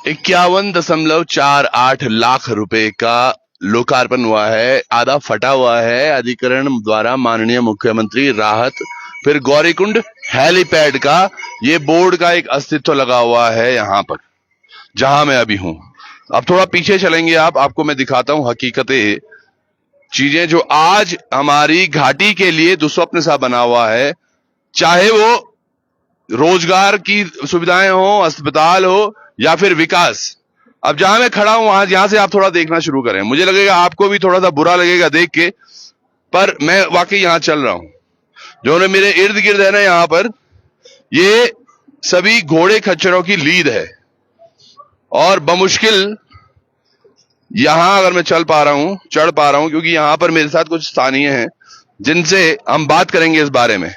51.48 लाख रुपए का लोकार्पण हुआ है। आधा फटा हुआ है। अधिकरण द्वारा माननीय मुख्यमंत्री राहत, फिर गौरीकुंड हेलीपैड का ये बोर्ड का एक अस्तित्व लगा हुआ है यहां पर, जहां मैं अभी हूं। अब थोड़ा पीछे चलेंगे आपको मैं दिखाता हूं हकीकतें, चीजें जो आज हमारी घाटी के लिए दुस्वप्न सा बना हुआ है। चाहे वो रोजगार की सुविधाएं हो, अस्पताल हो, या फिर विकास। अब जहां मैं खड़ा हूं यहां से आप थोड़ा देखना शुरू करें। मुझे लगेगा आपको भी थोड़ा सा बुरा लगेगा देख के, पर मैं वाकई यहां चल रहा हूं। जो मेरे इर्द गिर्द है ना यहां पर, ये सभी घोड़े खच्चरों की लीद है। और बमुश्किल यहां अगर मैं चल पा रहा हूं, चढ़ पा रहा हूं, क्योंकि यहां पर मेरे साथ कुछ स्थानीय हैं जिनसे हम बात करेंगे इस बारे में।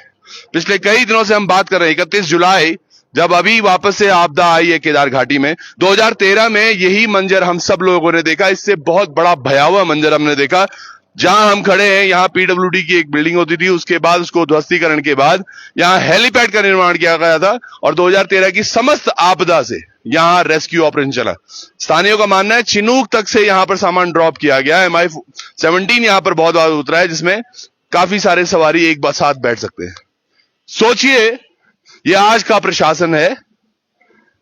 पिछले कई दिनों से हम बात कर रहे हैं। 31 जुलाई जब अभी वापस से आपदा आई है केदार घाटी में, 2013 में यही मंजर हम सब लोगों ने देखा। इससे बहुत बड़ा भयावह मंजर हमने देखा। जहां हम खड़े हैं यहां पीडब्ल्यूडी की एक बिल्डिंग होती थी, उसके बाद उसको ध्वस्तीकरण के बाद यहां हेलीपैड का निर्माण किया गया था, और 2013 की समस्त आपदा से यहां रेस्क्यू ऑपरेशन चला। स्थानीयों का मानना है चिनूक तक से यहां पर सामान ड्रॉप किया गया। MI-17 यहां पर बहुत बार उतरा है, जिसमें काफी सारे सवारी एक साथ बैठ सकते हैं। सोचिए ये आज का प्रशासन है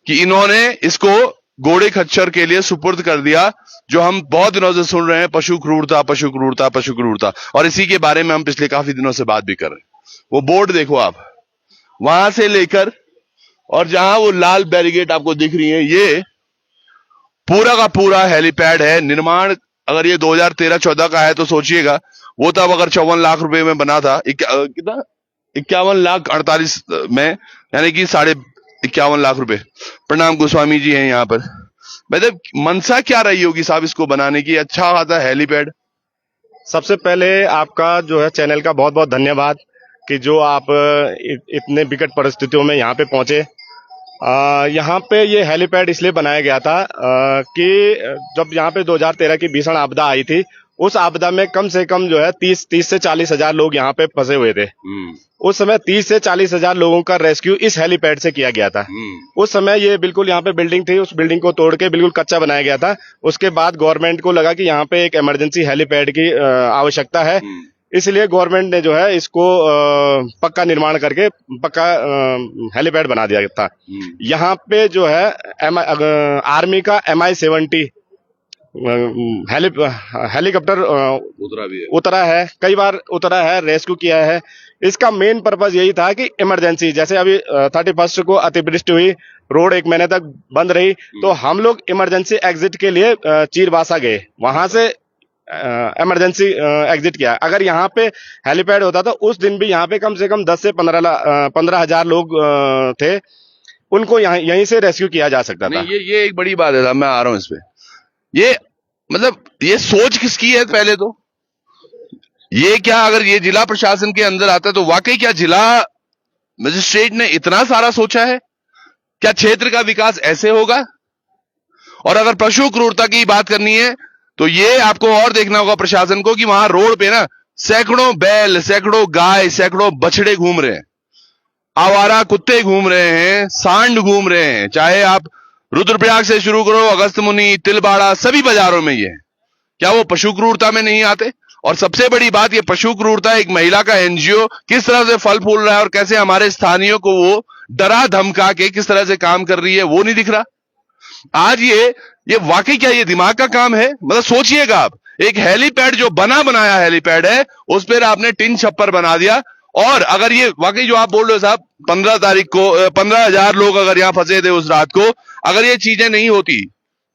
कि इन्होंने इसको घोड़े खच्चर के लिए सुपुर्द कर दिया, जो हम बहुत दिनों से सुन रहे हैं, पशु क्रूरता, पशु क्रूरता, पशु क्रूरता। और इसी के बारे में हम पिछले काफी दिनों से बात भी कर रहे हैं। वो बोर्ड देखो आप, वहां से लेकर और जहां वो लाल बैरिकेड आपको दिख रही है, ये पूरा का पूरा हेलीपैड है। निर्माण अगर ये 2013-14 का है तो सोचिएगा वो तब अगर 54 लाख रुपए में बना था, कितना 51,48,00,000 में, यानी कि 51.5 लाख रुपए। प्रणाम गोस्वामी जी हैं यहाँ पर। मतलब मनसा क्या रही होगी साहब इसको बनाने की? अच्छा खासा हेलीपैड। सबसे पहले आपका जो है चैनल का बहुत बहुत धन्यवाद कि जो आप इतने विकट परिस्थितियों में यहाँ पे पहुंचे। यहाँ पे ये हेलीपैड इसलिए बनाया गया था कि जब यहाँ पे 2013 की भीषण आपदा आई थी, उस आपदा में कम से कम जो है 30 से 40 हजार लोग यहाँ पे फंसे हुए थे। उस समय 30 से 40 हजार लोगों का रेस्क्यू इस हेलीपैड से किया गया था। उस समय ये बिल्कुल यहाँ पे बिल्डिंग थी, उस बिल्डिंग को तोड़ के बिल्कुल कच्चा बनाया गया था। उसके बाद गवर्नमेंट को लगा कि यहाँ पे एक इमरजेंसी हेलीपैड की आवश्यकता है, इसलिए गवर्नमेंट ने जो है इसको पक्का निर्माण करके पक्का हेलीपैड बना दिया था। यहाँ पे जो है आर्मी का MI-70 हेलीकॉप्टर उतरा है, कई बार उतरा है, रेस्क्यू किया है। इसका मेन पर्पज यही था कि इमरजेंसी, जैसे अभी 31 को अतिवृष्टि हुई, रोड 1 महीने तक बंद रही, तो हम लोग इमरजेंसी एग्जिट के लिए चीरबासा गए, वहां से इमरजेंसी एग्जिट किया। अगर यहाँ पे हेलीपैड होता तो उस दिन भी यहाँ पे कम से कम 10 से 15 हजार लोग थे, उनको यहीं से रेस्क्यू किया जा सकता था। ये एक बड़ी बात है। मैं आ रहा हूं इस पे। ये मतलब ये सोच किसकी है? पहले तो ये क्या, अगर ये जिला प्रशासन के अंदर आता है तो वाकई क्या जिला मजिस्ट्रेट ने इतना सारा सोचा है? क्या क्षेत्र का विकास ऐसे होगा? और अगर पशु क्रूरता की बात करनी है तो ये आपको और देखना होगा प्रशासन को कि वहां रोड पे ना सैकड़ों बैल, सैकड़ों गाय, सैकड़ों बछड़े घूम रहे हैं, आवारा कुत्ते घूम रहे हैं, सांड घूम रहे हैं। चाहे आप रुद्रप्रयाग से शुरू करो, अगस्त मुनि, तिलबाड़ा, सभी बाजारों में ये है। क्या वो पशु क्रूरता में नहीं आते? और सबसे बड़ी बात, ये पशु क्रूरता एक महिला का NGO किस तरह से फल फूल रहा है और कैसे हमारे स्थानीयों को वो डरा धमका के किस तरह से काम कर रही है, वो नहीं दिख रहा। आज ये वाकई क्या ये दिमाग का काम है? मतलब सोचिएगा आप, एक हेलीपैड जो बनाया हेलीपैड है, उस पर आपने टिन छप्पर बना दिया। और अगर ये वाकई जो आप बोल रहे हो साहब, 15 तारीख को 15 हजार लोग अगर यहां फंसे थे उस रात को, अगर ये चीजें नहीं होती,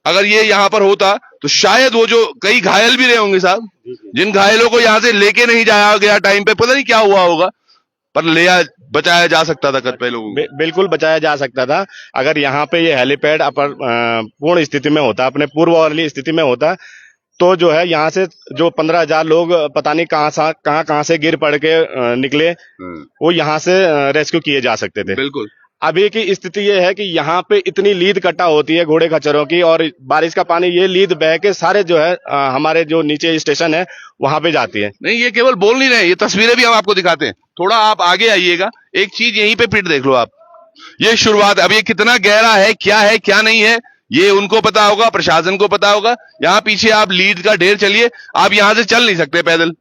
अगर ये यहां पर होता, तो शायद वो जो कई घायल भी रहे होंगे साहब, जिन घायलों को यहां से लेके नहीं जाया गया टाइम पे, पता नहीं क्या हुआ होगा, पर बचाया जा सकता था कतिपय लोगों को। बिल्कुल बचाया जा सकता था अगर यहाँ पे ये हेलीपैड पूर्ण स्थिति में होता, अपने पूर्व वाली स्थिति में होता, तो जो है यहाँ से जो 15 हजार लोग पता नहीं कहाँ से गिर पड़ के निकले, वो यहाँ से रेस्क्यू किए जा सकते थे। बिल्कुल। अभी की स्थिति ये है कि यहाँ पे इतनी लीद इकट्ठा होती है घोड़े खच्चरों की, और बारिश का पानी ये लीद बह के सारे जो है हमारे जो नीचे स्टेशन है वहां पे जाती है। नहीं, ये केवल बोल नहीं रहे, ये तस्वीरें भी हम आपको दिखाते हैं। थोड़ा आप आगे आइएगा, एक चीज यहीं पे फिर देख लो आप। ये शुरुआत है। अब ये कितना गहरा है क्या नहीं है, ये उनको पता होगा, प्रशासन को पता होगा। यहां पीछे आप लीद का ढेर चलिए, आप यहां से चल नहीं सकते पैदल।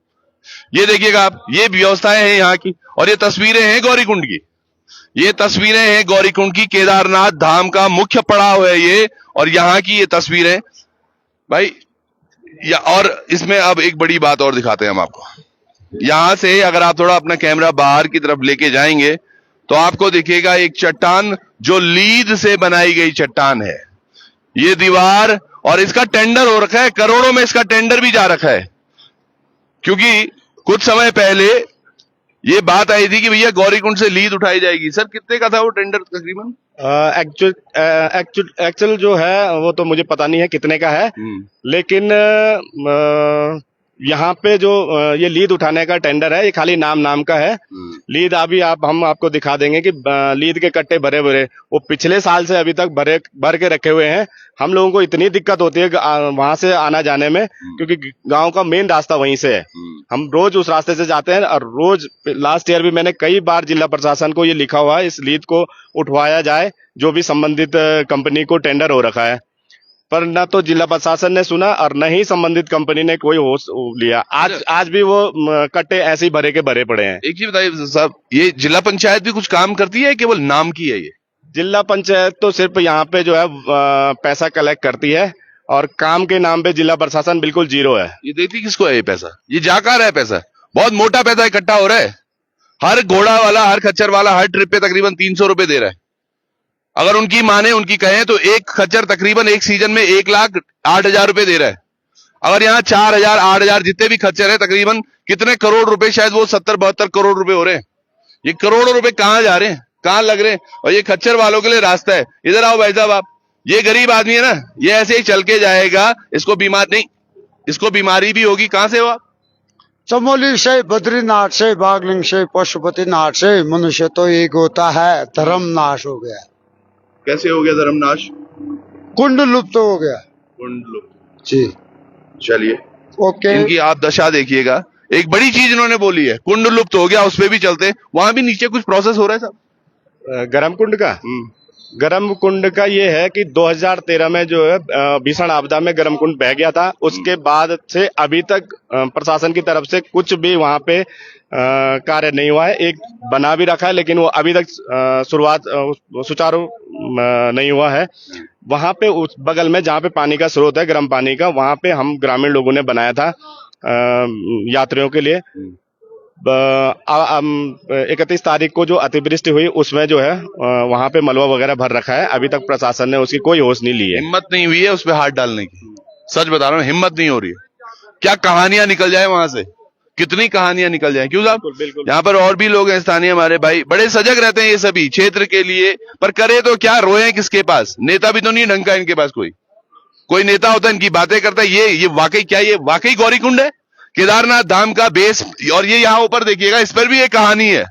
ये देखिएगा आप, ये व्यवस्थाएं हैं यहाँ की, और ये तस्वीरें हैं गौरीकुंड की। ये तस्वीरें हैं गौरीकुंड की, केदारनाथ धाम का मुख्य पड़ाव है ये, और यहाँ की ये तस्वीरें भाई। और इसमें अब एक बड़ी बात और दिखाते हैं हम आपको। यहां से अगर आप थोड़ा अपना कैमरा बाहर की तरफ लेके जाएंगे तो आपको दिखेगा एक चट्टान, जो लीद से बनाई गई चट्टान है। ये दीवार, और इसका टेंडर हो रखा है, करोड़ों में इसका टेंडर भी जा रखा है, क्योंकि कुछ समय पहले ये बात आई थी कि भैया गौरीकुंड से लीद उठाई जाएगी। सर कितने का था वो टेंडर तकरीबन? एक्चुअल जो है वो तो मुझे पता नहीं है कितने का है, लेकिन यहाँ पे जो ये लीद उठाने का टेंडर है, ये खाली नाम का है। लीद अभी हम आपको दिखा देंगे कि लीद के कट्टे भरे भरे वो पिछले साल से अभी तक भर के रखे हुए हैं। हम लोगों को इतनी दिक्कत होती है वहां से आना जाने में, क्योंकि गांव का मेन रास्ता वहीं से है। हम रोज उस रास्ते से जाते हैं, और रोज लास्ट ईयर भी मैंने कई बार जिला प्रशासन को ये लिखा हुआ है, इस लीद को उठवाया जाए, जो भी संबंधित कंपनी को टेंडर हो रखा है। पर न तो जिला प्रशासन ने सुना और न ही संबंधित कंपनी ने कोई होश लिया। आज भी वो कट्टे ऐसे ही भरे के भरे पड़े हैं। एक चीज बताइए साहब, ये जिला पंचायत भी कुछ काम करती है, केवल नाम की है ये? जिला पंचायत तो सिर्फ यहाँ पे जो है पैसा कलेक्ट करती है, और काम के नाम पे जिला प्रशासन बिल्कुल जीरो है। ये देती किसको है ये पैसा? ये जा कहाँ रहा है पैसा? बहुत मोटा पैसा इकट्ठा हो रहा है। हर घोड़ा वाला, हर खच्चर वाला हर ट्रिप पे तकरीबन 300 रुपए दे रहा है। अगर उनकी माने, उनकी कहें तो एक खच्चर तकरीबन एक सीजन में 1,08,000 रुपए दे रहा है। अगर यहाँ 4,000 8,000 जितने भी खच्चर है, तकरीबन कितने करोड़ रुपए, शायद वो 70-72 करोड़ रुपए हो रहे हैं। ये करोड़ों रुपए कहाँ जा रहे हैं, कहाँ लग रहे हैं? और ये खच्चर वालों के लिए रास्ता है। इधर आओ भाई साहब आप, ये गरीब आदमी है ना, ये ऐसे ही चल के जाएगा, इसको बीमार नहीं, इसको बीमारी भी होगी। कहां से हो आप? चमोली से, बद्रीनाथ से, बागलिंग से, पशुपतिनाथ से। मनुष्य तो एक होता है, धर्म नाश हो गया। कैसे हो गया धर्मनाश? कुंड लुप्त हो गया। कुंड लुप्त जी, चलिए ओके। इनकी आप दशा देखिएगा। एक बड़ी चीज इन्होंने बोली है, कुंड लुप्त हो गया, उस पर भी चलते। वहां भी नीचे कुछ प्रोसेस हो रहा है साहब? गर्म कुंड का गर्म कुंड का ये है कि 2013 में जो है भीषण आपदा में गर्म कुंड बह गया था। उसके बाद से अभी तक प्रशासन की तरफ से कुछ भी वहां पे कार्य नहीं हुआ है। एक बना भी रखा है, लेकिन वो अभी तक शुरुआत सुचारू नहीं हुआ है। वहां पे उस बगल में जहाँ पे पानी का स्रोत है, गर्म पानी का, वहां पे हम ग्रामीण लोगों ने बनाया था यात्रियों के लिए। 31 तारीख को जो अतिवृष्टि हुई, उसमें जो है वहां पे मलबा वगैरह भर रखा है। अभी तक प्रशासन ने उसकी कोई होश नहीं ली है। हिम्मत नहीं हुई है उस पर हाथ डालने की। सच बता रहा हूँ, हिम्मत नहीं हो रही है। क्या कहानियां निकल जाए वहां से, कितनी कहानियां निकल जाए। क्यों साहब? बिल्कुल। यहाँ पर और भी लोग हैं स्थानीय हमारे भाई, बड़े सजग रहते हैं ये सभी क्षेत्र के लिए, पर करे तो क्या, रोए किसके पास? नेता भी तो नहीं ढंग का इनके पास। कोई नेता होता है, इनकी बातें करता है। ये वाकई क्या, ये वाकई गौरीकुंड है, केदारनाथ धाम का बेस। और ये यहाँ ऊपर देखिएगा, इस पर भी एक कहानी है।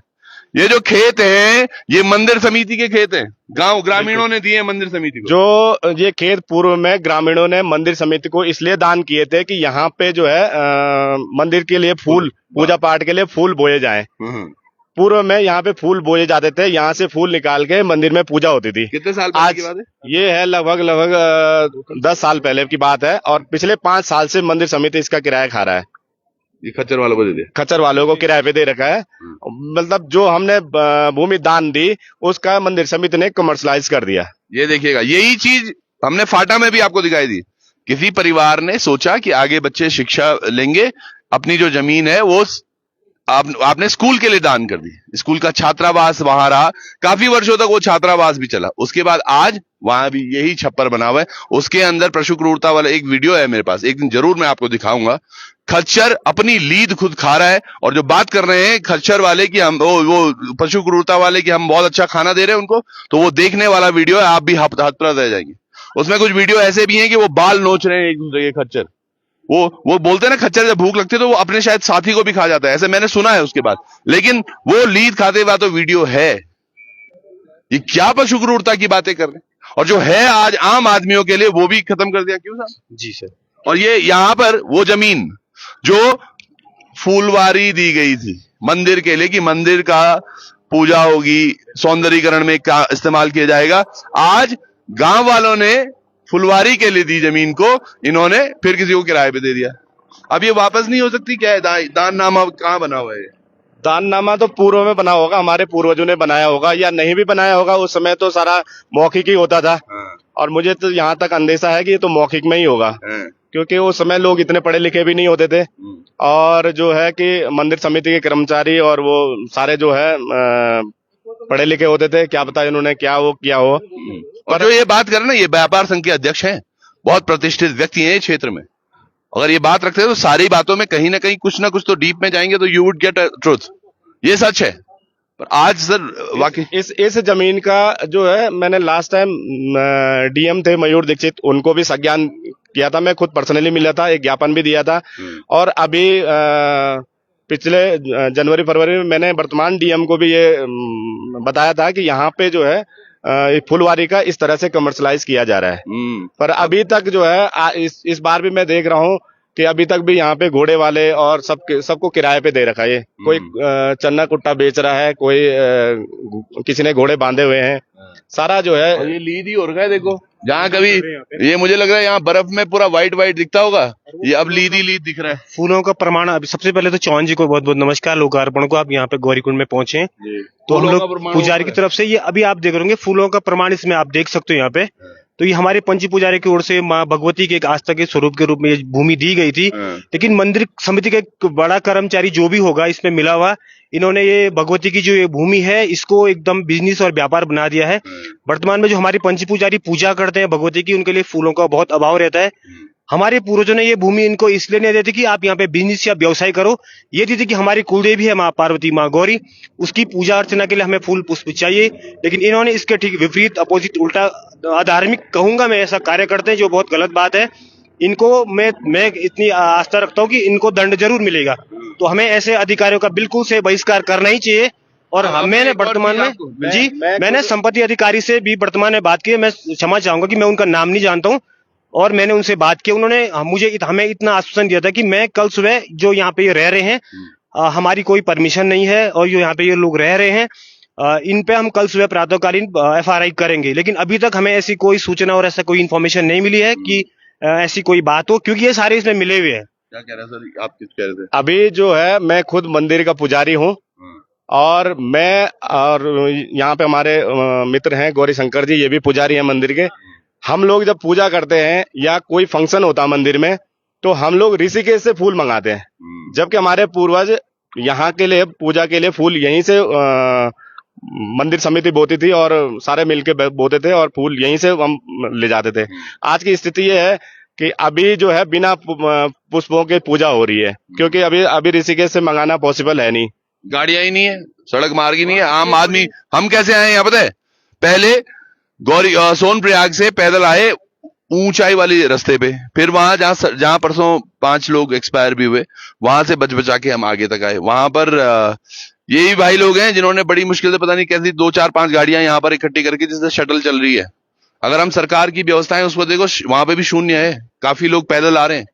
ये जो खेत हैं, ये मंदिर समिति के खेत हैं, गांव ग्रामीणों ने दिए मंदिर समिति को। जो ये खेत पूर्व में ग्रामीणों ने मंदिर समिति को इसलिए दान किए थे कि यहाँ पे जो है मंदिर के लिए फूल, पूजा पाठ के लिए फूल बोए जाएं। पूर्व में यहाँ पे फूल बोए जाते थे, यहाँ से फूल निकाल के मंदिर में पूजा होती थी। कितने साल पहले की बात है? ये है लगभग 10 साल पहले की बात है, और पिछले 5 साल से मंदिर समिति इसका किराया खा रहा है। ये खच्चर वालों को दे दिया, खच्चर वालों को किराए पे दे रखा है। मतलब जो हमने भूमि दान दी, उसका मंदिर समिति ने कमर्शलाइज कर दिया। ये देखिएगा, यही चीज हमने फाटा में भी आपको दिखाई दी। किसी परिवार ने सोचा कि आगे बच्चे शिक्षा लेंगे, अपनी जो जमीन है वो आपने स्कूल के लिए दान कर दी। स्कूल का छात्रावास वहां रहा, काफी वर्षों तक वो छात्रावास भी चला। उसके बाद आज वहां भी यही छप्पर बना हुआ है, उसके अंदर पशु क्रूरता वाला एक वीडियो है मेरे पास, एक दिन जरूर मैं आपको दिखाऊंगा। खच्चर अपनी लीद खुद खा रहा है, और जो बात कर रहे हैं खच्चर वाले की, हम वो पशु क्रूरता वाले की हम बहुत अच्छा खाना दे रहे हैं उनको, तो वो देखने वाला वीडियो है, आप भी हतप्रभ रह जाएंगे। उसमें कुछ वीडियो ऐसे भी हैं कि वो बाल नोच रहे हैं एक दूसरे के खच्चर। वो बोलते हैं ना, खच्चर जब भूख लगती है तो वो अपने शायद साथी को भी खा जाता है, ऐसे मैंने सुना है उसके बाद। लेकिन वो लीद खाते हुआ तो वीडियो है। ये क्या पशु क्रूरता की बातें कर रहे हैं, और जो है आज आम आदमियों के लिए वो भी खत्म कर दिया। क्यों साहब? जी सर। और ये यहां पर वो जमीन जो फूलवारी दी गई थी मंदिर के लिए, कि मंदिर का पूजा होगी, सौंदर्यीकरण में क्या इस्तेमाल किया जाएगा। आज गांव वालों ने फुलवारी के लिए दी जमीन को, इन्होंने फिर किसी को किराए पे दे दिया। अब ये वापस नहीं हो सकती क्या है? दाननामा कहाँ बना हुआ है? दाननामा तो पूर्व में बना होगा, हमारे पूर्वजों ने बनाया होगा, या नहीं भी बनाया होगा। उस समय तो सारा मौखिक ही होता था, और मुझे तो यहाँ तक अंदेशा है कि ये तो मौखिक में ही होगा, क्योंकि उस समय लोग इतने पढ़े लिखे भी नहीं होते थे। और जो है कि मंदिर समिति के कर्मचारी और वो सारे जो है पढ़े लिखे होते थे। क्या पता इन्होंने क्या वो किया हो। और जो ये बात कर रहे ना, ये व्यापार संघ के अध्यक्ष हैं, बहुत प्रतिष्ठित व्यक्ति हैं क्षेत्र में। अगर ये बात रखते हैं तो सारी बातों में कहीं ना कहीं कुछ ना कुछ तो डीप में जाएंगे तो you would get a truth. ये सच है। पर आज सर वाकई इस जमीन का जो है, मैंने लास्ट टाइम डीएम थे मयूर दीक्षित, उनको भी संज्ञान किया था। मैं खुद पर्सनली मिला था, एक ज्ञापन भी दिया था। और अभी पिछले जनवरी फरवरी में मैंने वर्तमान डीएम को भी ये बताया था कि यहाँ पे जो है फुलवारी का इस तरह से कमर्शलाइज किया जा रहा है। पर अभी तक जो है इस बार भी मैं देख रहा हूँ कि अभी तक भी यहाँ पे घोड़े वाले और सबको किराए पे दे रखा है। कोई चन्ना कुट्टा बेच रहा है, कोई किसी ने घोड़े बांधे हुए हैं। सारा जो है ये लीद ही हो रखा है। देखो जहाँ कभी ये मुझे लग रहा है यहाँ बर्फ में पूरा व्हाइट व्हाइट दिखता होगा, ये अब लीद ही लीद दिख रहा है। फूलों का प्रमाण। अभी सबसे पहले तो चौहान जी को बहुत बहुत नमस्कार, लोकार्पण को। आप यहाँ पे गौरीकुंड में पहुंचे तो हम लोग पुजारी की तरफ से ये अभी आप देख रहे होंगे फूलों का प्रमाण इसमें आप देख सकते हो। यहाँ पे तो ये हमारे पंच पुजारी की ओर से माँ भगवती के एक आस्था के स्वरूप के रूप में ये भूमि दी गई थी। लेकिन मंदिर समिति का एक बड़ा कर्मचारी जो भी होगा इसमें मिला हुआ, इन्होंने ये भगवती की जो ये भूमि है इसको एकदम बिजनेस और व्यापार बना दिया है। वर्तमान में जो हमारे पंच पुजारी पूजा करते हैं भगवती की, उनके लिए फूलों का बहुत अभाव रहता है। हमारे पूर्वजों ने ये भूमि इनको इसलिए नहीं देती कि आप यहाँ पे बिजनेस या व्यवसाय करो। ये दी थी कि हमारी कुलदेवी है माँ पार्वती, माँ गौरी, उसकी पूजा अर्चना के लिए हमें फूल पुष्प चाहिए। लेकिन इन्होंने इसके ठीक विपरीत, अपोजिट, उल्टा, अधार्मिक कहूंगा मैं, ऐसा कार्य करते हैं जो बहुत गलत बात है। इनको मैं इतनी आस्था रखता हूँ कि इनको दंड जरूर मिलेगा। तो हमें ऐसे अधिकारियों का बिल्कुल से बहिष्कार करना ही चाहिए। और मैंने वर्तमान में जी मैंने संपत्ति अधिकारी से भी वर्तमान में बात की है। मैं क्षमा चाहूंगा कि मैं उनका नाम नहीं जानता हूँ, और मैंने उनसे बात की। उन्होंने हमें इतना आश्वासन दिया था कि मैं कल सुबह जो यहाँ पे ये रह रहे हैं, हमारी कोई परमिशन नहीं है और जो यहाँ पे ये लोग रह रहे हैं, इन पे हम कल सुबह प्रातःकालीन FRI करेंगे। लेकिन अभी तक हमें ऐसी कोई सूचना और ऐसा कोई इन्फॉर्मेशन नहीं मिली है कि ऐसी कोई बात हो, क्योंकि ये सारे इसमें मिले हुए हैं। क्या कह रहे हैं सर, आप कुछ कह रहे थे? अभी जो है मैं खुद मंदिर का पुजारी हूँ, और यहाँ पे हमारे मित्र हैं गौरी शंकर जी, ये भी पुजारी हैं मंदिर के। हम लोग जब पूजा करते हैं या कोई फंक्शन होता है मंदिर में, तो हम लोग ऋषिकेश से फूल मंगाते हैं। जबकि हमारे पूर्वज यहाँ के लिए पूजा के लिए फूल यहीं से मंदिर समिति बोती थी और सारे मिलके बोते थे, और फूल यहीं से हम ले जाते थे। आज की स्थिति ये है कि अभी जो है बिना पुष्पों के पूजा हो रही है, क्योंकि अभी ऋषिकेश से मंगाना पॉसिबल है नहीं। गाड़ियां ही नहीं है, सड़क मार्ग ही नहीं है। आम आदमी हम कैसे आए यहाँ पता है? पहले सोनप्रयाग से पैदल आए ऊंचाई वाली रास्ते पे, फिर वहां जहां परसों 5 लोग एक्सपायर भी हुए, वहां से बचा के हम आगे तक आए। वहां पर यही भाई लोग हैं जिन्होंने बड़ी मुश्किल से पता नहीं कैसी 2 4 5 गाड़ियां यहाँ पर इकट्ठी करके, जिससे शटल चल रही है। अगर हम सरकार की व्यवस्थाएं उसको देखो, वहां पे भी शून्य है। काफी लोग पैदल आ रहे हैं।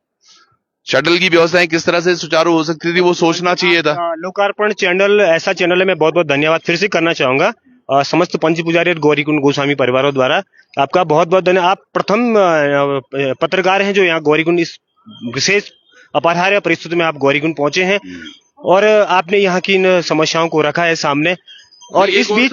शटल की व्यवस्थाएं किस तरह से सुचारू हो सकती थी, वो सोचना चाहिए था। लोकार्पण चैनल ऐसा चैनल है, मैं बहुत बहुत धन्यवाद फिर से करना चाहूंगा समस्त पंच पुजारी और गौरीकुंड गोस्वामी परिवारों द्वारा। आपका बहुत बहुत धन्यवाद। आप प्रथम पत्रकार हैं जो यहाँ गौरीकुंड इस विशेष अपरिहार्य परिस्थिति में आप गौरीकुंड पहुंचे हैं, और आपने यहाँ की इन समस्याओं को रखा है सामने। और इस बीच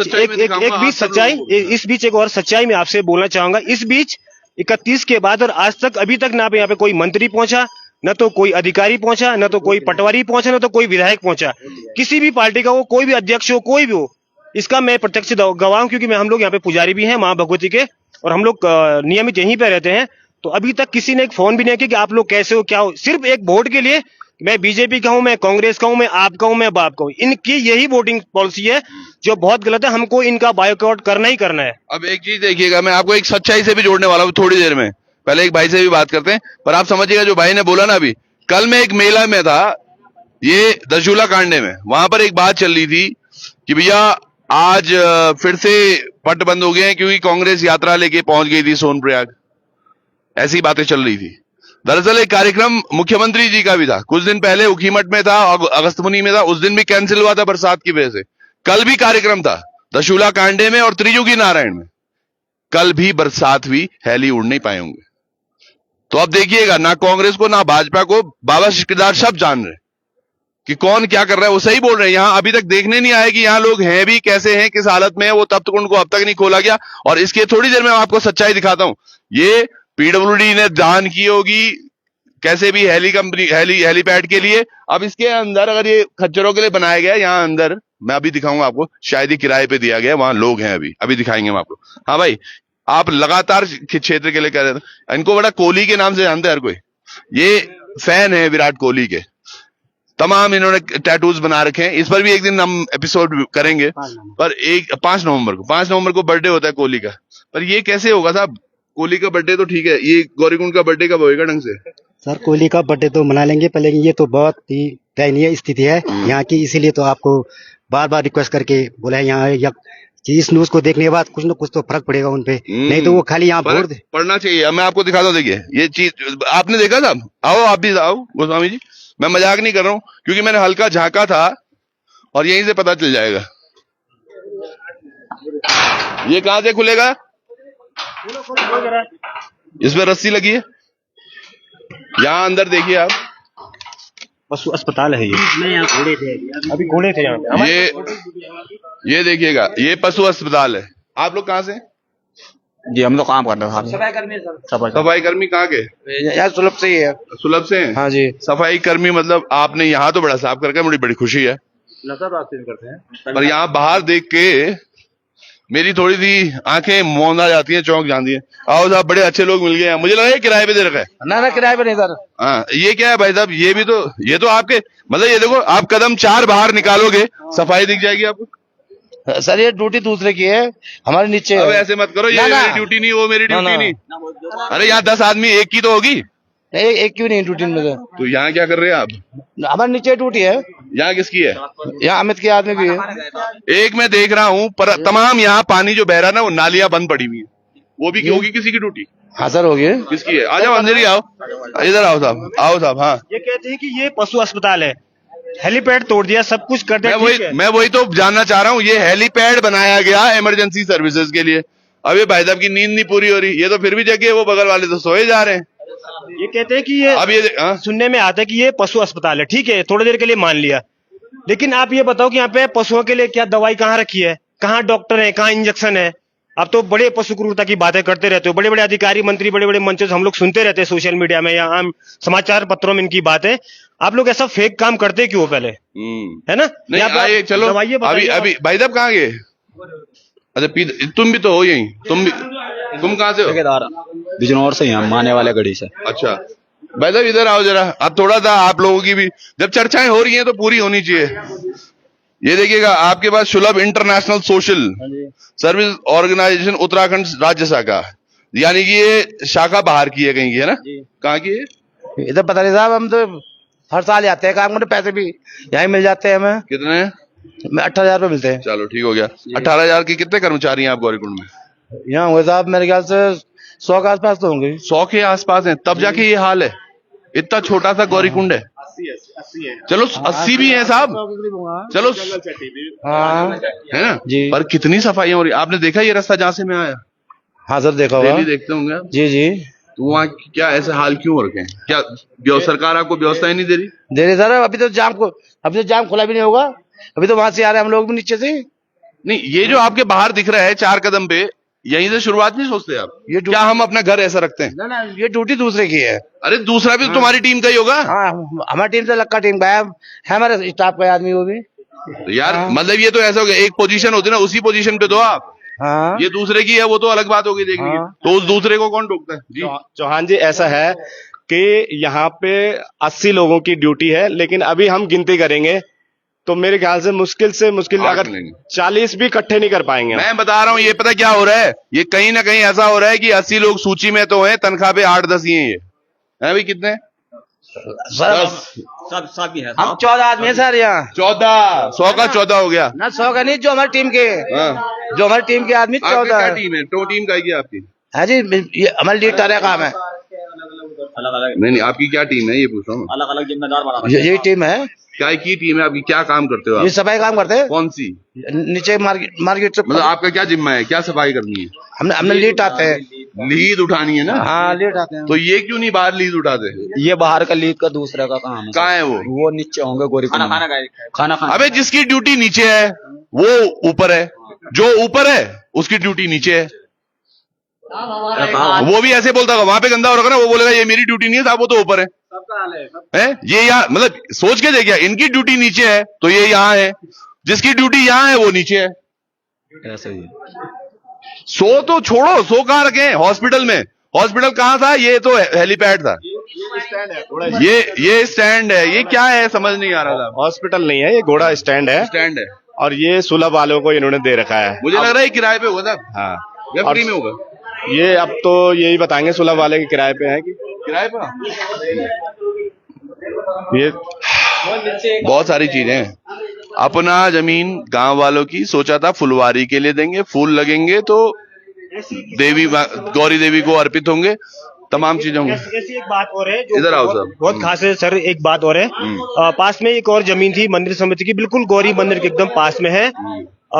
एक और सच्चाई मैं आपसे बोलना चाहूंगा। इस बीच 31 के बाद और आज तक अभी तक ना यहाँ पे कोई मंत्री पहुंचा, न तो कोई अधिकारी पहुंचा, न तो कोई पटवारी पहुंचा, न तो कोई विधायक पहुंचा। किसी भी पार्टी का हो, कोई भी अध्यक्ष हो, कोई भी हो, इसका मैं प्रत्यक्ष गवाह हूं, क्योंकि हम लोग यहाँ पे पुजारी भी हैं माँ भगवती के, और हम लोग नियमित यहीं पे रहते हैं। तो अभी तक किसी ने एक फोन भी नहीं किया कि आप लोग कैसे हो, क्या हो। सिर्फ एक वोट के लिए, मैं बीजेपी का हूं, मैं कांग्रेस का हूं, मैं आपका हूं, मैं बाप का हूं, इनकी यही वोटिंग पॉलिसी है जो बहुत गलत है। हमको इनका बायकॉट करना ही करना है। अब एक चीज देखिएगा, मैं आपको एक सच्चाई से भी जोड़ने वाला हूं थोड़ी देर में। पहले एक भाई से भी बात करते हैं, पर आप समझिएगा जो भाई ने बोला ना अभी, कल मैं एक मेला में था, ये दशूला कांडे में, वहां पर एक बात चल रही थी कि भैया आज फिर से पट बंद हो गए हैं क्योंकि कांग्रेस यात्रा लेके पहुंच गई थी सोनप्रयाग। ऐसी बातें चल रही थी। दरअसल एक कार्यक्रम मुख्यमंत्री जी का भी था, कुछ दिन पहले उखीमठ में था, अगस्त मुनि में था, उस दिन भी कैंसिल हुआ था बरसात की वजह से। कल भी कार्यक्रम था दशूला कांडे में और त्रियुगी नारायण में, कल भी बरसात हुई, हेली उड़ नहीं पाए होंगे। तो अब देखिएगा, ना कांग्रेस को ना भाजपा को बाबा केदार सब जान रहे कि कौन क्या कर रहा है। वो सही बोल रहे हैं, यहां अभी तक देखने नहीं आए कि यहां लोग हैं भी कैसे हैं, किस हालत में है, वो तब तक उनको अब तक नहीं खोला गया। और इसके थोड़ी देर में मैं आपको सच्चाई दिखाता हूं। ये पीडब्ल्यूडी ने दान की होगी कैसे भी हेलीपैड के लिए। अब इसके अंदर अगर ये खच्चरों के लिए बनाया गया, यहां अंदर मैं अभी दिखाऊंगा आपको, शायद ही किराए पे दिया गया, वहां लोग हैं, अभी दिखाएंगे हम आपको। हाँ भाई, आप लगातार क्षेत्र के लिए कह रहे थे, इनको बड़ा कोहली के नाम से जानते हैं हर कोई, ये फैन है विराट कोहली के, तमाम इन्होंने टैटूज बना रखे हैं। इस पर भी एक दिन हम एपिसोड करेंगे। पर 5 नवंबर को बर्थडे होता है कोहली का। पर ये कैसे होगा साहब, कोहली का बर्थडे तो ठीक है, ये गौरीकुंड का बर्थडे कब होएगा ढंग से? सर कोहली का बर्थडे तो मना लेंगे पर, लेकिन ये तो बहुत ही दयनीय स्थिति है यहाँ की, इसीलिए तो आपको बार बार रिक्वेस्ट करके बोला है यहाँ कि इस न्यूज को देखने के बाद कुछ न कुछ तो फर्क पड़ेगा उनपे, नहीं तो वो खाली यहाँ वोट पढ़ना चाहिए। मैं आपको दिखाता हूँ, देखिए ये चीज आपने देखा साहब, आओ आप भी आओ गोस्वामी जी, मैं मजाक नहीं कर रहा हूँ, क्योंकि मैंने हल्का झांका था और यहीं से पता चल जाएगा। ये कहां से खुलेगा? इसमें रस्सी लगी है, यहां अंदर देखिए आप, पशु अस्पताल है ये। अभी घोड़े थे यहाँ पे। ये देखिएगा, ये पशु अस्पताल है। आप लोग कहां से? जी हम लोग काम कर रहे हैं। सफाई कर्मी कहाँ के? यार सुलभ से ही है। सुलभ से हैं? हाँ जी। सफाई कर्मी मतलब आपने यहाँ तो बड़ा साफ करके मुझे बड़ी खुशी है, करते हैं। पर यहाँ बाहर देख के मेरी थोड़ी सी आंखें मौंधा जाती हैं, चौंक जाती हैं। आओ साहब, बड़े अच्छे लोग मिल गए हैं, मुझे लगा ये किराए पे दे रखा है। ना किराए पे नहीं सर। हाँ, ये क्या है भाई साहब? ये तो आपके मतलब, ये देखो, आप कदम 4 बाहर निकालोगे सफाई दिख जाएगी आपको। सर ये ड्यूटी दूसरे की है, हमारे नीचे। अब ऐसे मत करो, ये मेरी ड्यूटी नहीं, वो मेरी ड्यूटी नहीं। अरे यहाँ 10 आदमी एक की तो होगी, एक क्यों नहीं ड्यूटी में? तो यहाँ क्या कर रहे हैं आप? हमारे नीचे ड्यूटी है। यहाँ किसकी है? यहाँ अमित के आदमी की है। एक मैं देख रहा हूँ, पर तमाम यहाँ पानी जो बह रहा है ना, वो नालियां बंद पड़ी हुई है, वो भी होगी किसी की ड्यूटी? हाँ सर होगी। किसकी है? आ जाओ अंदर ही आओ, इधर आओ साहब, आओ साहब। हाँ, ये कहते हैं कि ये पशु अस्पताल है, हेलीपैड तोड़ दिया, सब कुछ कर दिया। मैं वही तो जानना चाह रहा हूँ, ये हेलीपैड बनाया गया इमरजेंसी सर्विसेज के लिए। अब ये भाई साहब की नींद नहीं पूरी हो रही, ये तो फिर भी जगह, वो बगल वाले तो सोए जा रहे हैं। ये कहते हैं कि ये, अब ये सुनने में आता है कि ये पशु अस्पताल है, ठीक है, थोड़ी देर के लिए मान लिया, लेकिन आप ये बताओ कि यहाँ पे पशुओं के लिए क्या दवाई कहाँ रखी है, कहाँ डॉक्टर है, कहाँ इंजेक्शन है? आप तो बड़े पशु क्रूरता की बातें करते रहते हो, बड़े बड़े अधिकारी मंत्री बड़े बड़े मंचों से हम लोग सुनते रहते हैं, सोशल मीडिया में या आम समाचार पत्रों में इनकी बातें। आप लोग ऐसा फेक काम करते क्यों पहले, है ना? नहीं आइए, चलो अभी भाई साहब कहाँ गए? अच्छा, तुम भी तो हो यहीं, तुम कहाँ से हो? बिजनौर से यहाँ माने वाले गढ़ी से। अच्छा भाई साहब, इधर आओ जरा। अब थोड़ा सा आप लोगों की भी जब चर्चाएं हो रही हैं तो पूरी होनी चाहिए। ये देखिएगा, आपके पास Sulabh international social service organisation Uttarakhand राज्य शाखा, यानी कि ये शाखा बाहर की है, कहीं की है ना? कहाँ की है? इधर पता नहीं साहब, हम तो हर साल आते हैं काम करने, पैसे भी यहीं मिल जाते हैं हमें। कितने? 18,000 रुपए मिलते हैं। चलो ठीक हो गया। 18,000 के कितने कर्मचारी हैं आप गौरीकुंड में? यहाँ हुए साहब मेरे ख्याल से 100 के आसपास तो होंगे। 100 के आसपास हैं, तब जाके ये हाल है। इतना छोटा सा गौरीकुंड है। 80 है। चलो 80 भी है साहब, चलो हाँ है ना जी। पर कितनी सफाई हो रही? आपने देखा ये रास्ता जहाँ से मैं आया? हाँ सर देखा होगा। डेली देखते होंगे आप? जी जी। तो वहाँ क्या ऐसे हाल क्यों हो रखे हैं? क्या सरकार आपको व्यवस्था ही नहीं दे रही? दे रही सर, अभी तो जाम खुला भी नहीं होगा, अभी तो वहां से आ रहे हैं हम लोग भी नीचे से। नहीं, ये जो आपके बाहर दिख रहा है 4 कदम पे, यहीं से शुरुआत नहीं सोचते आप? ये क्या हम अपना घर ऐसा रखते हैं? ना ये ड्यूटी दूसरे की है। अरे दूसरा भी तो तुम्हारी टीम का ही होगा। हाँ हमारी टीम से लक्का टीम का है हमारे स्टाफ का आदमी वो भी। तो यार मतलब ये तो ऐसा हो गया, एक पोजीशन होती है ना, उसी पोजीशन पे दो आप। हाँ ये दूसरे की है, वो तो अलग बात होगी देखनी है। तो उस दूसरे को कौन टोकता है? जी चौहान जी, ऐसा है कि यहाँ पे 80 लोगों की ड्यूटी है, लेकिन अभी हम गिनती करेंगे तो मेरे ख्याल से मुश्किल अगर 40 भी इकट्ठे नहीं कर पाएंगे। मैं बता रहा हूँ, ये पता क्या हो रहा है, ये कहीं ना कहीं ऐसा हो रहा है कि 80 लोग सूची में तो हैं, तनख्वाह पे 8-10 ही हैं। ये है भाई कितने? सर सब भी है। हम 14 आदमी है सर यहाँ। 14, 100 का 14 हो गया ना 100 का नहीं, जो हमारी टीम के जो हमारी टीम के आदमी 14 टीम है। तो टीम का है आपकी? हाँ जी, ये हमारी लीड का काम है। अलग अलग नहीं नहीं, आपकी क्या टीम है ये पूछ रहा हूँ। अलग अलग जिम्मेदार बना यही टीम है। क्या की टीम है आपकी, क्या काम करते हो ये आप? सफाई काम करते हैं। कौन सी? नीचे मार्केट से मतलब आपका क्या जिम्मा है, क्या सफाई करनी है? हमने लीड आते हैं। लीड उठानी है ना? हाँ लीड आते हैं। तो ये क्यों नहीं बाहर लीड उठाते? ये बाहर का लीड का दूसरा का काम है। कहाँ है वो नीचे होंगे गोरी खाना अबे जिसकी ड्यूटी नीचे है वो ऊपर है, जो ऊपर है उसकी ड्यूटी नीचे है। वो भी ऐसे बोलता होगा, वहां पे गंदा हो रखा ना, वो बोलेगा ये मेरी ड्यूटी नहीं है साहब, वो तो ऊपर है। हैं? ये यहाँ मतलब सोच के देखिए, इनकी ड्यूटी नीचे है तो ये यहाँ है, जिसकी ड्यूटी यहाँ है वो नीचे है। ऐसा ही सो तो छोड़ो, सो कहाँ रखे? हॉस्पिटल में। हॉस्पिटल कहाँ था? ये तो हेलीपैड था। ये स्टैंड है। ये क्या है समझ नहीं आ रहा था। हॉस्पिटल नहीं है, ये घोड़ा स्टैंड है। स्टैंड है और ये सुलभ वालों को इन्होंने दे रखा है। मुझे लग रहा है किराए पे होगा था हाँ, या और फ्री में होगा? ये अब तो यही बताएंगे सुलभ वाले के किराए पे है कि किराए पे। ये बहुत सारी चीजें हैं। अपना जमीन गांव वालों की सोचा था फुलवारी के लिए देंगे, फूल लगेंगे तो देवी गौरी देवी को अर्पित होंगे, तमाम चीजें होंगी। ऐसी एक बात और है जो इधर आओ बहुत, सर। बहुत खास है सर। एक बात और है, पास में एक और जमीन थी मंदिर समिति की, बिल्कुल गौरी मंदिर के एकदम पास में है।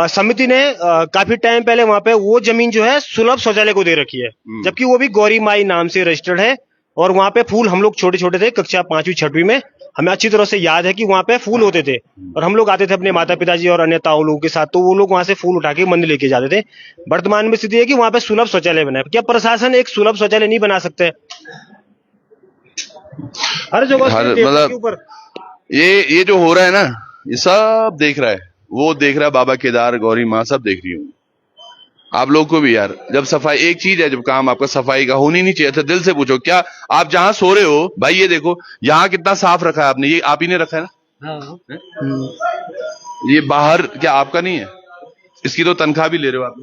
समिति ने काफी टाइम पहले वहां पे वो जमीन जो है सुलभ शौचालय को दे रखी है, जबकि वो भी गौरी माई नाम से रजिस्टर्ड है। और वहां पे फूल, हम लोग छोटे छोटे थे, कक्षा 5वीं 6वीं में, हमें अच्छी तरह से याद है कि वहां पे फूल होते थे और हम लोग आते थे अपने माता पिताजी और अन्य ताऊ लोगों के साथ, तो वो लोग वहां से फूल उठा के मंदिर लेके जाते थे। वर्तमान में स्थिति है कि वहां पे सुलभ शौचालय बना है। क्या प्रशासन एक सुलभ शौचालय नहीं बना सकते? हर जगह मतलब ये जो हो रहा है ना, ये सब देख रहा है, वो देख रहा है, बाबा केदार, गौरी माँ सब देख रही हूँ। आप लोग को भी यार, जब सफाई एक चीज है, जब काम आपका सफाई का होनी नहीं चाहिए। अच्छा दिल से पूछो, क्या आप जहां सो रहे हो भाई, ये देखो यहाँ कितना साफ रखा है आपने, ये आप ही ने रखा है ना? ये बाहर क्या आपका नहीं है? इसकी तो तनख्वाह भी ले रहे हो आप?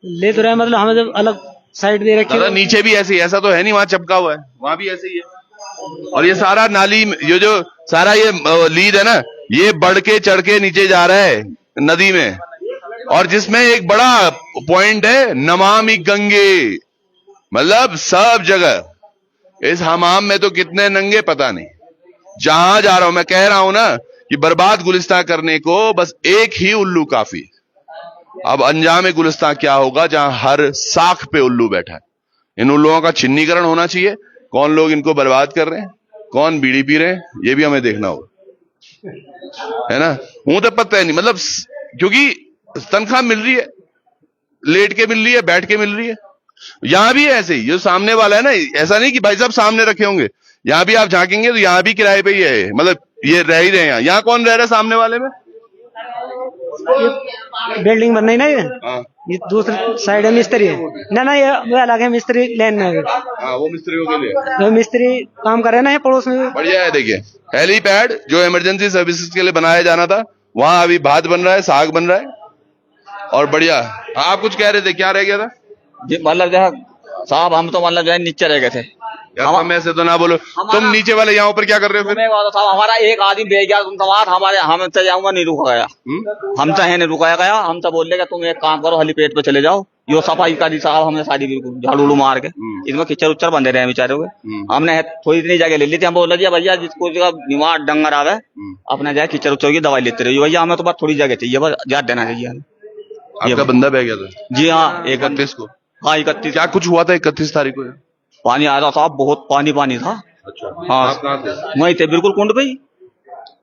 ले तो रहे, मतलब हमें जब अलग साइड दे रखी है। नीचे भी ऐसे ही, ऐसा तो है नहीं वहां चपका हुआ है, वहां भी ऐसे ही है। और ये सारा नाली, ये जो सारा ये लीड है ना, ये बढ़ के चढ़ के नीचे जा रहा है नदी में, और जिसमें एक बड़ा पॉइंट है नमामि गंगे, मतलब सब जगह। इस हमाम में तो कितने नंगे पता नहीं। जहां जा रहा हूं मैं कह रहा हूं ना कि बर्बाद गुलिस्तान करने को बस एक ही उल्लू काफी। अब अंजाम गुलिस्तान क्या होगा जहां हर साख पे उल्लू बैठा है। इन उल्लुओं का छिन्नीकरण होना चाहिए। कौन लोग इनको बर्बाद कर रहे हैं, कौन बीड़ी पी रहे हैं, ये भी हमें देखना होगा, है ना? मुंह तो पता है नहीं, मतलब क्योंकि तनख्वाह मिल रही है, लेट के मिल रही है, बैठ के मिल रही है। यहां भी है ऐसे ही, जो सामने वाला है ना, ऐसा नहीं कि भाई साहब सामने रखे होंगे, यहां भी आप झांकेंगे तो यहां भी किराए पे ही है, मतलब ये रह ही रहे हैं। यहाँ कौन रह रहा है सामने वाले में? बिल्डिंग बन रही ना, हाँ ये दूसरी साइड है मिस्त्री है ना, ये वो अलग है, मिस्त्री लाइन में है। हाँ, वो मिस्त्रियों के लिए जो मिस्त्री काम कर रहे हैं ना, ये पड़ोस में। बढ़िया है। देखिए हेलीपैड जो इमरजेंसी सर्विसेज के लिए बनाया जाना था, वहां अभी भात बन रहा है, साग बन रहा है, और बढ़िया। हाँ, आप कुछ कह रहे थे, क्या रह गया था? मतलब जो है साहब, हम तो मतलब जो है नीचे रह गए थे। हम ऐसे तो ना बोलो, तुम नीचे वाले यहाँ ऊपर क्या कर रहे हो फिर? हमारा एक आदमी भेज गया तुम समाज, हमारे हम तो जाऊंगा नहीं रुका गया, हम चाहे नहीं रुकाया गया। हम तो बोल रहे तुम एक काम करो, हेलीपैड पे चले जाओ, यो सफाई करी साहब, हमने सारी बिल्कुल झाड़ू मार के इसमें किचर उच्चर बंधे रहे बेचारे के। हमने थोड़ी इतनी जगह ले ली थी, हम बोल रहे भैया जिसको बीमार डंगर आवे अपना जाए किचर उच्चर की दवाई लेते रहिए भैया, हमें तो बस थोड़ी जगह चाहिए, बस याद देना चाहिए हमें। आपका बंदा बह गया था? जी हाँ, 31 को। हाँ 31। क्या कुछ हुआ था 31 तारीख को? पानी आया था साहब, बहुत पानी था। अच्छा, हाँ आप कहाँ थे? वहीं थे बिल्कुल कुंड पे ही।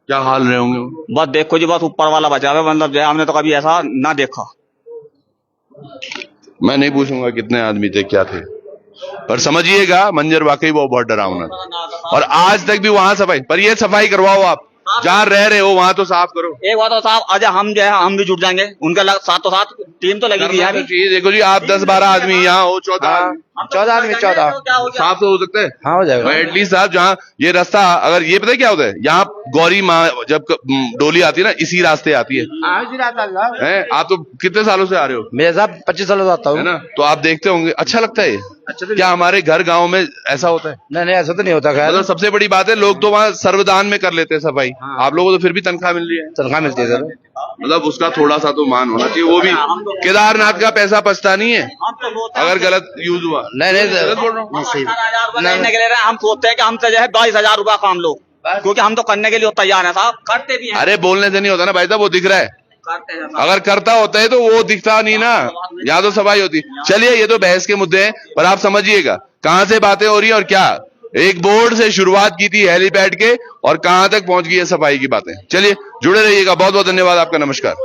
क्या हाल रहे होंगे वो? बस देखो जी, बस ऊपर वाला बचा हुआ, मतलब जो हमने तो कभी ऐसा ना देखा। मैं नहीं पूछूंगा कितने आदमी थे, क्या थे, पर समझिएगा मंजर वाकई वो बहुत डरावना था। और आज तक भी वहां सफाई, पर ये सफाई करवाओ आप, जहाँ रह रहे हो वहां तो साफ करो। एक बात तो साहब, आज हम जो है हम भी जुट जाएंगे उनके साथ, तो साथ टीम तो लगेगी यहाँ भी। देखो जी, आप 10-12 आदमी यहाँ हो, 14 आदमी 14 साफ तो हो सकता है। हाँ हो जाएगा एटलीस्ट साहब, जहाँ ये रास्ता, अगर ये पता है क्या होता है, यहाँ गौरी माँ जब डोली आती है ना, इसी रास्ते आती है। आप तो कितने सालों से आ रहे हो? मेरे साहब 25 सालों से आता हूँ, है ना? तो आप देखते होंगे, अच्छा लगता है ये। अच्छा तो क्या हमारे घर गांव में ऐसा होता है? नहीं नहीं ऐसा तो नहीं होता खैर मतलब सबसे बड़ी बात है, लोग तो वहाँ सर्वदान में कर लेते हैं सफाई, आप लोगों को तो फिर भी तनख्वाह मिल रही है। तनख्वाह मिलती है सर। मतलब उसका थोड़ा सा तो मान होना चाहिए, वो भी केदारनाथ का पैसा बचता नहीं है अगर गलत यूज हुआ। नहीं नहीं गलत बोल रहा हूँ। 18,000 के ले रहे हैं, हम सोचते हैं कि हमसे जो है 22,000 रुपया काम लो, क्योंकि हम तो करने के लिए तैयार है साहब, करते भी हैं। अरे बोलने से नहीं होता ना भाई साहब, वो दिख रहा है। करते हैं साहब। अगर करता होता है तो वो दिखता नहीं ना, यहाँ तो सफाई होती। चलिए ये तो बहस के मुद्दे हैं, पर आप समझिएगा कहां से बातें हो रही है और क्या एक बोर्ड से शुरुआत की थी हेलीपैड के और कहां तक पहुंच गई है सफाई की बातें। चलिए जुड़े रहिएगा, बहुत बहुत धन्यवाद आपका, नमस्कार।